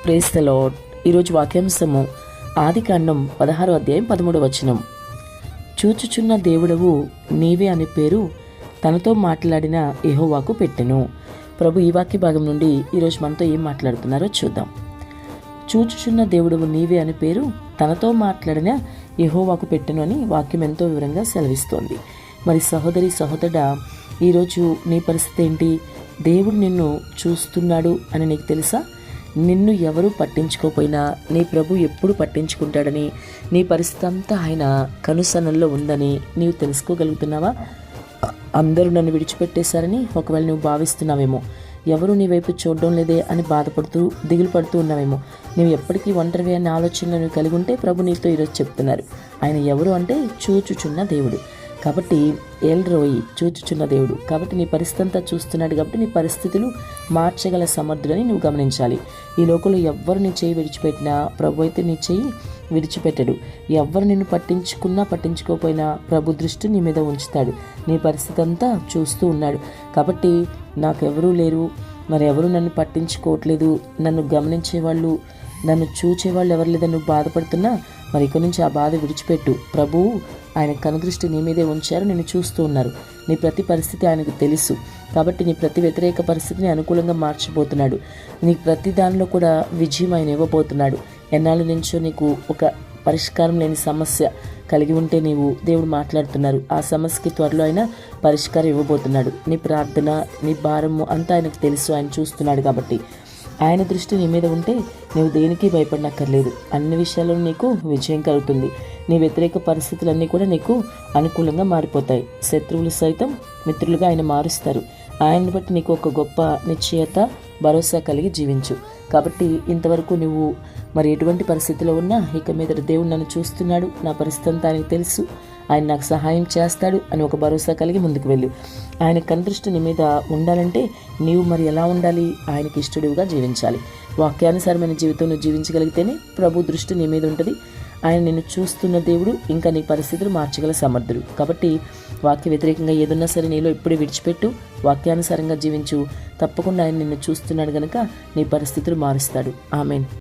Praise the lord. ఈరోజు వాక్యాంశము ఆదికాండం 16వ అధ్యాయం 13వ వచనం. చూచుచున్న దేవుడవు నీవే అనే పేరు తనతో మాట్లాడిన యెహోవాకు పెట్టెను. ప్రభు ఈ వాక్య భాగం నుండి ఈరోజు మనతో ఏం మాట్లాడుతున్నారో చూద్దాం. చూచుచున్న దేవుడవు నీవే అనే పేరు తనతో మాట్లాడిన యెహోవాకు పెట్టెను అని వాక్యం ఎంతో వివరంగా సెలవిస్తోంది. మరి సహోదరి సహోదరుడా, ఈరోజు నీ పరిస్థితి ఏంటి? దేవుడు నిన్ను చూస్తున్నాడు అని నీకు తెలుసా? నిన్ను ఎవరు పట్టించుకోపోయినా నీ ప్రభు ఎప్పుడు పట్టించుకుంటాడని, నీ పరిస్థితి అంతా ఆయన కనుసన్నల్లో ఉందని నీవు తెలుసుకోగలుగుతున్నావా? అందరూ నన్ను విడిచిపెట్టేశారని ఒకవేళ నువ్వు భావిస్తున్నావేమో. ఎవరు నీ వైపు చూడడం లేదే అని బాధపడుతూ దిగులు పడుతూ ఉన్నావేమో. నువ్వు ఎప్పటికీ ఒంటరివే అనే ఆలోచనలు నువ్వు కలిగి ఉంటే ప్రభు నీతో ఈరోజు చెప్తున్నారు. ఆయన ఎవరు అంటే చూచుచున్న దేవుడు. కాబట్టి ఎల్రోయి, చూచుచున్న దేవుడు. కాబట్టి నీ పరిస్థితి అంతా చూస్తున్నాడు. కాబట్టి నీ పరిస్థితులు మార్చగల సమర్థుడని నువ్వు గమనించాలి. ఈ లోకంలో ఎవ్వరు నీ చేయి విడిచిపెట్టినా ప్రభు అయితే నీ చేయి విడిచిపెట్టడు. ఎవ్వరు నిన్ను పట్టించుకున్నా పట్టించుకోకపోయినా ప్రభు దృష్టి నీ మీద ఉంచుతాడు. నీ పరిస్థితి అంతా చూస్తూ ఉన్నాడు. కాబట్టి నాకెవరూ లేరు, మరి ఎవరు నన్ను పట్టించుకోవట్లేదు, నన్ను గమనించేవాళ్ళు, నన్ను చూచేవాళ్ళు ఎవరు లేదని నువ్వు బాధపడుతున్నా మరి ఇక్కడి నుంచి ఆ బాధ విడిచిపెట్టు. ప్రభువు ఆయన కనుదృష్టి నీ మీదే ఉంచారు, నిన్ను చూస్తూ ఉన్నారు. నీ ప్రతి పరిస్థితి ఆయనకు తెలుసు. కాబట్టి నీ ప్రతి వ్యతిరేక పరిస్థితిని అనుకూలంగా మార్చబోతున్నాడు. నీ ప్రతి దానిలో కూడా విజయం ఆయన ఇవ్వబోతున్నాడు. ఎన్నాళ్ళ నుంచో నీకు ఒక పరిష్కారం లేని సమస్య కలిగి ఉంటే దేవుడు మాట్లాడుతున్నారు. ఆ సమస్యకి త్వరలో ఆయన పరిష్కారం ఇవ్వబోతున్నాడు. నీ ప్రార్థన, నీ భారము అంతా ఆయనకు తెలుసు. ఆయన చూస్తున్నాడు. కాబట్టి ఆయన దృష్టి నీ మీద ఉంటే నువ్వు దేనికి భయపడనక్కర్లేదు. అన్ని విషయాల్లో నీకు విజయం కలుగుతుంది. నీ వ్యతిరేక పరిస్థితులన్నీ కూడా నీకు అనుకూలంగా మారిపోతాయి. శత్రువులు సైతం మిత్రులుగా ఆయన మారుస్తారు. ఆయన్ని బట్టి నీకు ఒక గొప్ప నిశ్చయత, భరోసా కలిగి జీవించు. కాబట్టి ఇంతవరకు నువ్వు మరి ఎటువంటి పరిస్థితిలో ఉన్నా ఇక మీద దేవుడు నన్ను చూస్తున్నాడు, నా పరిస్థితి అంతా ఆయనకు తెలుసు, ఆయన నాకు సహాయం చేస్తాడు అని ఒక భరోసా కలిగి ముందుకు వెళ్ళు. ఆయన కనుదృష్టి నీ మీద ఉండాలంటే నీవు మరి ఎలా ఉండాలి? ఆయనకి ఇష్టడివిగా జీవించాలి. వాక్యానుసారమైన జీవితం నువ్వు జీవించగలిగితేనే ప్రభు దృష్టి నీ మీద ఉంటుంది. ఆయన నిన్ను చూస్తున్న దేవుడు, ఇంకా నీ పరిస్థితులు మార్చగల సమర్థుడు. కాబట్టి వాక్య వ్యతిరేకంగా ఏదున్నా సరే నీలో ఇప్పుడే విడిచిపెట్టు, వాక్యానుసారంగా జీవించు. తప్పకుండా ఆయన నిన్ను చూస్తున్నాడు గనుక నీ పరిస్థితులు మారుస్తాడు. ఆమేన్.